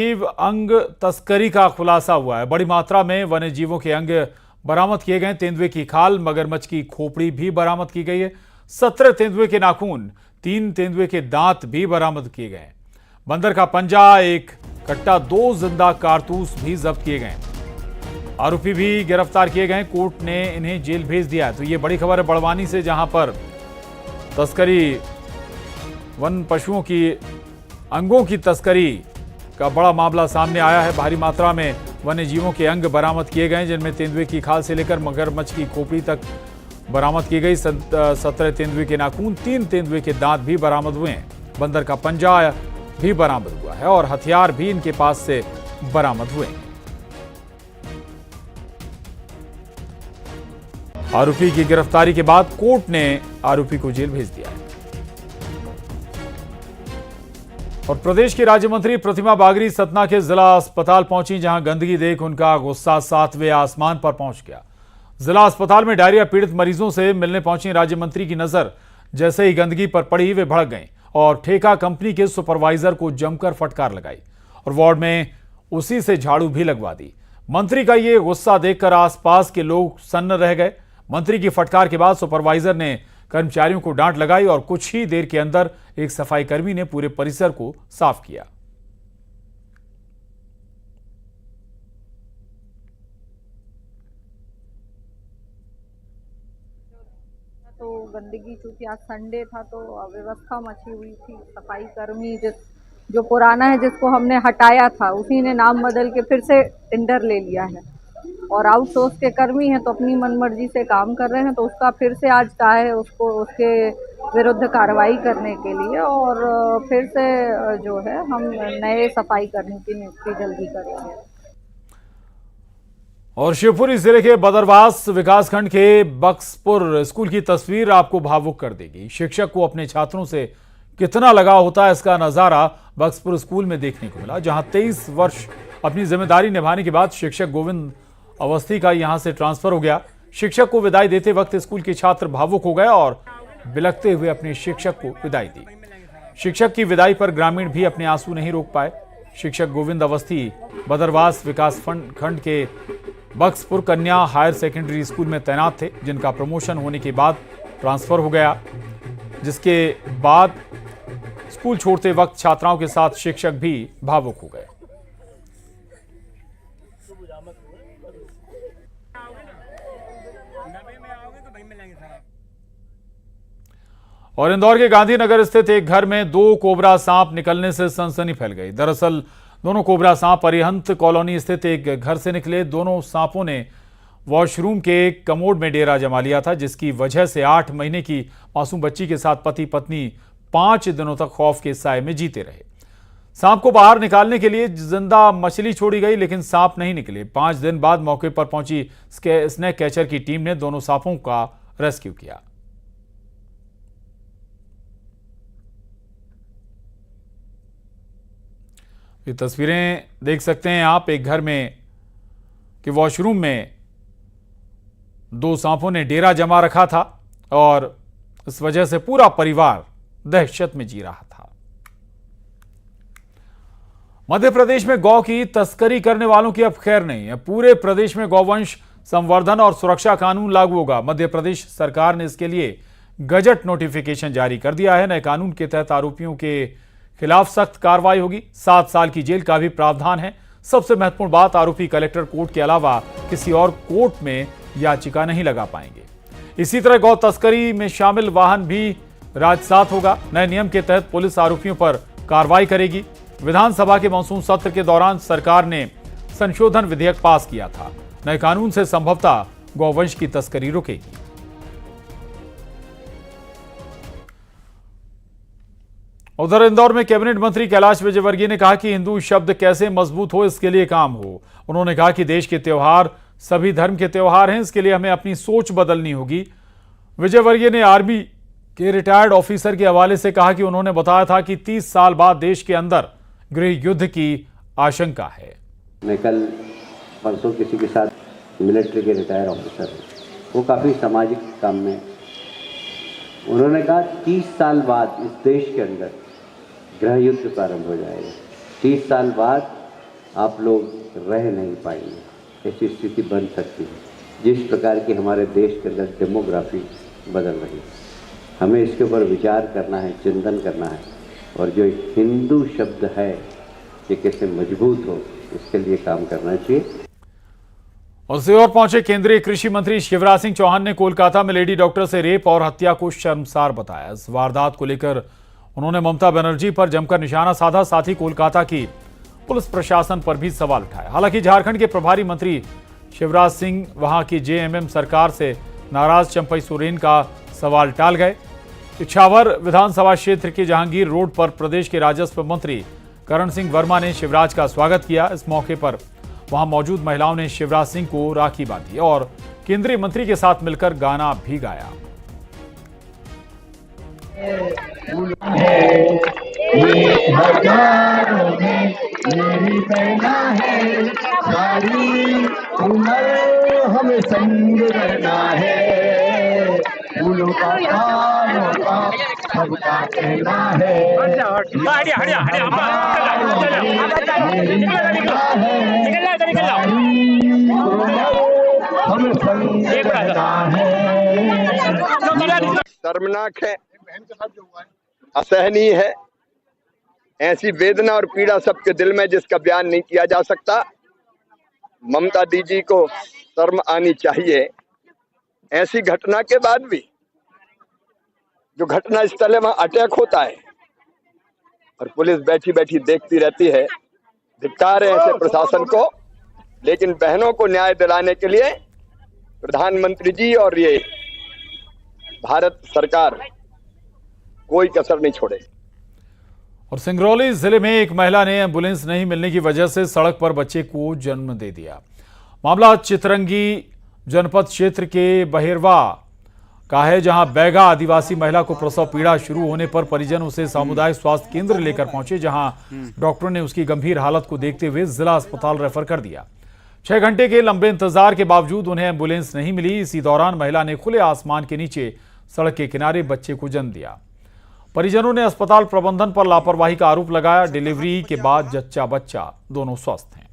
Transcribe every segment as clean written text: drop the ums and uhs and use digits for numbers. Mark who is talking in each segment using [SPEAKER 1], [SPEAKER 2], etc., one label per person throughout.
[SPEAKER 1] अंग तस्करी का खुलासा हुआ है। बड़ी मात्रा में वन्य जीवों के अंग बरामद किए गए। तेंदुए की खाल, मगरमच्छ की खोपड़ी भी बरामद की गई है। 17 तेंदुए के नाखून, 3 तेंदुए के दांत भी बरामद किए गए। बंदर का पंजा, एक कट्टा, 2 जिंदा कारतूस भी जब्त किए गए। आरोपी भी गिरफ्तार किए गए। कोर्ट ने इन्हें जेल भेज दिया है। तो ये बड़ी खबर है बड़वानी से, जहां पर तस्करी, वन पशुओं की अंगों की तस्करी का बड़ा मामला सामने आया है। भारी मात्रा में वन्य जीवों के अंग बरामद किए गए, जिनमें तेंदुए की खाल से लेकर मगरमच्छ की खोपड़ी तक बरामद की गई। 17 तेंदुए के नाखून, 3 तेंदुए के दांत भी बरामद हुए हैं। बंदर का पंजा भी बरामद हुआ है और हथियार भी इनके पास से बरामद हुए हैं। आरोपी की गिरफ्तारी के बाद कोर्ट ने आरोपी को जेल भेज दिया है। और प्रदेश की राज्य मंत्री प्रतिमा बागरी सतना के जिला अस्पताल पहुंची, जहां गंदगी देख उनका गुस्सा 7वें आसमान पर पहुंच गया। जिला अस्पताल में डायरिया पीड़ित मरीजों से मिलने पहुंची राज्य मंत्री की नजर जैसे ही गंदगी पर पड़ी, वे भड़क गईं और ठेका कंपनी के सुपरवाइजर को जमकर फटकार लगाई और वार्ड में उसी से झाड़ू भी लगवा दी। मंत्री का ये गुस्सा देखकर आसपास के लोग सन्न रह गए। मंत्री की फटकार के बाद सुपरवाइजर ने कर्मचारियों को डांट लगाई और कुछ ही देर के अंदर एक सफाई कर्मी ने पूरे परिसर को साफ किया।
[SPEAKER 2] तो गंदगी, चूंकि आज संडे था तो अव्यवस्था मची हुई थी। सफाई कर्मी जो पुराना है, जिसको हमने हटाया था, उसी ने नाम बदल के फिर से टेंडर ले लिया है और आउटसोर्स के कर्मी हैं तो अपनी मनमर्जी से काम कर रहे हैं। तो उसका फिर से आज कहा है उसको उसके विरुद्ध कार्रवाई करने के लिए, और फिर से जो है हम नए सफाई कर्मी की नियुक्ति जल्दी करेंगे।
[SPEAKER 1] और शिवपुरी जिले के बदरवास विकासखंड के बक्सपुर स्कूल की तस्वीर आपको भावुक कर देगी। शिक्षक को अपने छात्रों से कितना लगाव होता है, इसका नजारा बक्सपुर स्कूल में देखने को मिला, जहां 23 वर्ष अपनी जिम्मेदारी निभाने के बाद शिक्षक गोविंद अवस्थी का यहां से ट्रांसफर हो गया। शिक्षक को विदाई देते वक्त स्कूल के छात्र भावुक हो गए और बिलखते हुए अपने शिक्षक को विदाई दी। शिक्षक की विदाई पर ग्रामीण भी अपने आंसू नहीं रोक पाए। शिक्षक गोविंद अवस्थी बदरवास विकास खंड के बक्सपुर कन्या हायर सेकेंडरी स्कूल में तैनात थे, जिनका प्रमोशन होने के बाद ट्रांसफर हो गया, जिसके बाद स्कूल छोड़ते वक्त छात्राओं के साथ शिक्षक भी भावुक हो गए। और इंदौर के गांधीनगर स्थित एक घर में 2 कोबरा सांप निकलने से सनसनी फैल गई। दरअसल दोनों कोबरा सांप अरिहंत कॉलोनी स्थित एक घर से निकले। दोनों सांपों ने वॉशरूम के कमोड में डेरा जमा लिया था, जिसकी वजह से 8 महीने की मासूम बच्ची के साथ पति पत्नी 5 दिनों तक खौफ के साए में जीते रहे। सांप को बाहर निकालने के लिए जिंदा मछली छोड़ी गई, लेकिन सांप नहीं निकले। 5 दिन बाद मौके पर पहुंची स्नेक कैचर की टीम ने दोनों सांपों का रेस्क्यू किया। ये तस्वीरें देख सकते हैं आप, एक घर में कि वॉशरूम में 2 सांपों ने डेरा जमा रखा था और इस वजह से पूरा परिवार दहशत में जी रहा था। मध्य प्रदेश में गौ की तस्करी करने वालों की अब खैर नहीं है। पूरे प्रदेश में गौवंश संवर्धन और सुरक्षा कानून लागू होगा। मध्य प्रदेश सरकार ने इसके लिए गजट नोटिफिकेशन जारी कर दिया है। नए कानून के तहत आरोपियों के खिलाफ सख्त कार्रवाई होगी। 7 साल की जेल का भी प्रावधान है। सबसे महत्वपूर्ण बात, आरोपी कलेक्टर कोर्ट के अलावा किसी और कोर्ट में याचिका नहीं लगा पाएंगे। इसी तरह गौ तस्करी में शामिल वाहन भी राजसात होगा। नए नियम के तहत पुलिस आरोपियों पर कार्रवाई करेगी। विधानसभा के मानसून सत्र के दौरान सरकार ने संशोधन विधेयक पास किया था। नए कानून से संभवतः गौवंश की तस्करी रुकेगी। उधर इंदौर में कैबिनेट मंत्री कैलाश विजयवर्गीय ने कहा कि हिंदू शब्द कैसे मजबूत हो, इसके लिए काम हो। उन्होंने कहा कि देश के त्योहार सभी धर्म के त्योहार हैं, इसके लिए हमें अपनी सोच बदलनी होगी। विजयवर्गीय ने आर्मी के रिटायर्ड ऑफिसर के हवाले से कहा कि उन्होंने बताया था कि 30 साल बाद देश के अंदर गृह युद्ध की आशंका है।
[SPEAKER 3] मैं कल परसों किसी के साथ मिलिट्री के रिटायर्ड ऑफिसर, वो काफ़ी सामाजिक काम में, उन्होंने कहा 30 साल बाद इस देश के अंदर गृह युद्ध प्रारंभ हो जाएगा। 30 साल बाद आप लोग रह नहीं पाएंगे। ऐसी स्थिति बन सकती है जिस प्रकार की हमारे देश के अंदर डेमोग्राफी बदल रही है। हमें इसके ऊपर विचार करना है, चिंतन करना है, और जो एक हिंदू शब्द है ये कैसे मजबूत हो इसके लिए काम करना चाहिए।
[SPEAKER 1] और सीहोर पहुंचे केंद्रीय कृषि मंत्री शिवराज सिंह चौहान ने कोलकाता में लेडी डॉक्टर से रेप और हत्या को शर्मसार बताया। इस वारदात को लेकर उन्होंने ममता बनर्जी पर जमकर निशाना साधा, साथ ही कोलकाता की पुलिस प्रशासन पर भी सवाल उठाया। हालांकि झारखंड के प्रभारी मंत्री शिवराज सिंह वहां की जेएमएम सरकार से नाराज चंपई सोरेन का सवाल टाल गए। इछावर विधानसभा क्षेत्र के जहांगीर रोड पर प्रदेश के राजस्व मंत्री करण सिंह वर्मा ने शिवराज का स्वागत किया। इस मौके पर वहां मौजूद महिलाओं ने शिवराज सिंह को राखी बांधी और केंद्रीय मंत्री के साथ मिलकर गाना भी गाया।
[SPEAKER 4] मेरी बहना है, सारी उम्र हमें संग रहना है, फूलों का तारों का सबका कहना है। हमें संग रहना है।
[SPEAKER 5] शर्मनाक है, असहनीय है। ऐसी वेदना और पीड़ा सबके दिल में जिसका बयान नहीं किया जा सकता। ममता दीदी को शर्म आनी चाहिए। ऐसी घटना के बाद भी जो घटना स्थल है वहां अटैक होता है और पुलिस बैठी बैठी देखती रहती है। धिक्कार है ऐसे प्रशासन को, लेकिन बहनों को न्याय दिलाने के लिए प्रधानमंत्री जी और ये भारत सरकार कोई कसर नहीं छोड़े।
[SPEAKER 1] और सिंगरौली जिले में एक महिला ने एंबुलेंस नहीं मिलने की वजह से सड़क पर बच्चे को जन्म दे दिया। मामला चितरंगी जनपद क्षेत्र के बहेरवा का है, जहां बैगा आदिवासी महिला को प्रसव पीड़ा शुरू होने पर परिजन उसे सामुदायिक स्वास्थ्य केंद्र लेकर पहुंचे, जहां डॉक्टर ने उसकी गंभीर हालत को देखते हुए जिला अस्पताल रेफर कर दिया। 6 घंटे के लंबे इंतजार के बावजूद उन्हें एंबुलेंस नहीं मिली। इसी दौरान महिला ने खुले आसमान के नीचे सड़क के किनारे बच्चे को जन्म दिया। परिजनों ने अस्पताल प्रबंधन पर लापरवाही का आरोप लगाया। डिलीवरी के बाद जच्चा बच्चा दोनों स्वस्थ हैं।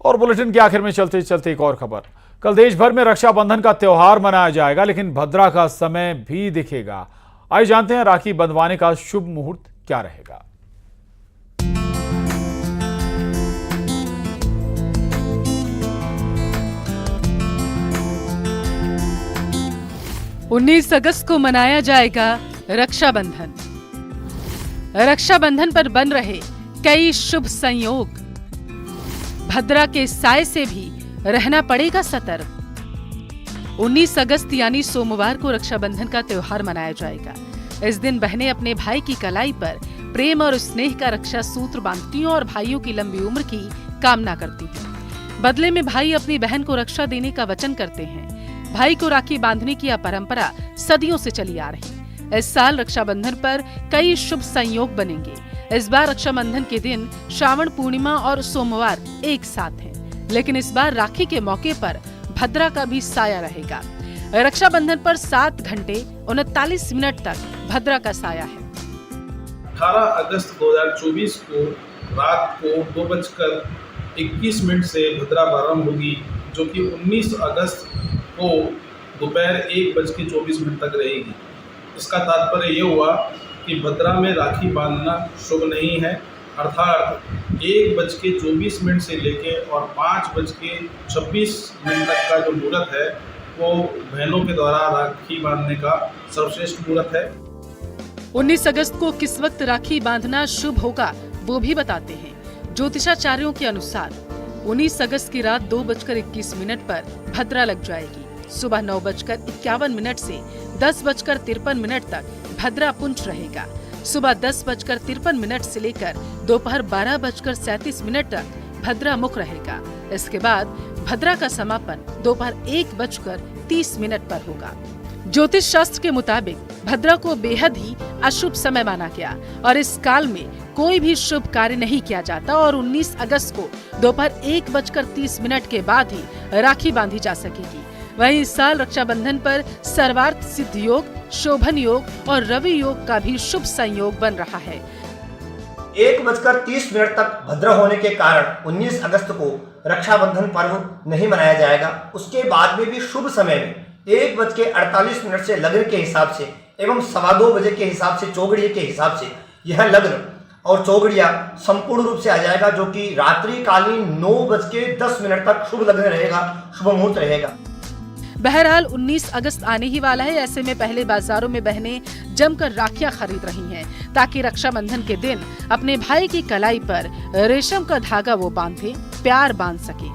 [SPEAKER 1] और बुलेटिन के आखिर में चलते चलते एक और खबर। कल देश भर में रक्षाबंधन का त्योहार मनाया जाएगा, लेकिन भद्रा का समय भी दिखेगा। आइए जानते हैं राखी बंधवाने का शुभ मुहूर्त क्या रहेगा।
[SPEAKER 6] 19 अगस्त को मनाया जाएगा रक्षाबंधन। रक्षाबंधन पर बन रहे कई शुभ संयोग। भद्रा के साए से भी रहना पड़ेगा सतर्क। 19 अगस्त यानी सोमवार को रक्षाबंधन का त्योहार मनाया जाएगा। इस दिन बहनें अपने भाई की कलाई पर प्रेम और स्नेह का रक्षा सूत्र बांधती हैं और भाइयों की लंबी उम्र की कामना करती हैं। बदले में भाई अपनी बहन को रक्षा देने का वचन करते हैं। भाई को राखी बांधने की यह परंपरा सदियों से चली आ रही है। इस साल रक्षाबंधन पर कई शुभ संयोग बनेंगे। इस बार रक्षाबंधन के दिन श्रावण पूर्णिमा और सोमवार एक साथ हैं, लेकिन इस बार राखी के मौके पर भद्रा का भी साया रहेगा। रक्षाबंधन पर 7 घंटे 39 मिनट तक भद्रा का साया है।
[SPEAKER 7] 18 अगस्त 2024 को रात को 2:21 से भद्रा प्रारंभ होगी, जो कि 19 अगस्त को दोपहर 1:24 तक रहेगी। इसका तात्पर्य ये हुआ कि भद्रा में राखी बांधना शुभ नहीं है, अर्थात 1:24 से लेके और 5:26 तक का जो मुहूर्त है वो बहनों के द्वारा राखी बांधने का सर्वश्रेष्ठ मुहूर्त है।
[SPEAKER 6] 19 अगस्त को किस वक्त राखी बांधना शुभ होगा वो भी बताते हैं। ज्योतिषाचार्यों के अनुसार 19 अगस्त की रात 2:21 पर भद्रा लग जाएगी। सुबह 9:51 से 10:53 तक भद्रा पुंज रहेगा। सुबह 10:53 से लेकर दोपहर 12:37 तक भद्रा मुख रहेगा। इसके बाद भद्रा का समापन दोपहर 1:30 पर होगा। ज्योतिष शास्त्र के मुताबिक भद्रा को बेहद ही अशुभ समय माना गया और इस काल में कोई भी शुभ कार्य नहीं किया जाता और 19 अगस्त को दोपहर 1:30 के बाद ही राखी बांधी जा सकेगी। वहीं इस साल रक्षाबंधन पर सर्वार्थ सिद्ध योग, शोभन योग और रवि योग का भी शुभ संयोग बन रहा है।
[SPEAKER 8] 1:30 तक भद्र होने के कारण 19 अगस्त को रक्षाबंधन पर्व नहीं मनाया जाएगा। उसके बाद में भी शुभ समय में 1:48 से लग्न के हिसाब से एवं 2:15 के हिसाब से चौगड़िया के हिसाब से यह लग्न और चौगड़िया संपूर्ण रूप से आ जाएगा, जो कि रात्रिकालीन 9:10 तक शुभ लग्न रहेगा, शुभ मुहूर्त रहेगा।
[SPEAKER 6] बहरहाल 19 अगस्त आने ही वाला है। ऐसे में पहले बाजारों में बहनें जमकर राखियां खरीद रही हैं ताकि रक्षाबंधन के दिन अपने भाई की कलाई पर रेशम का धागा वो बांधे, प्यार बांध सके।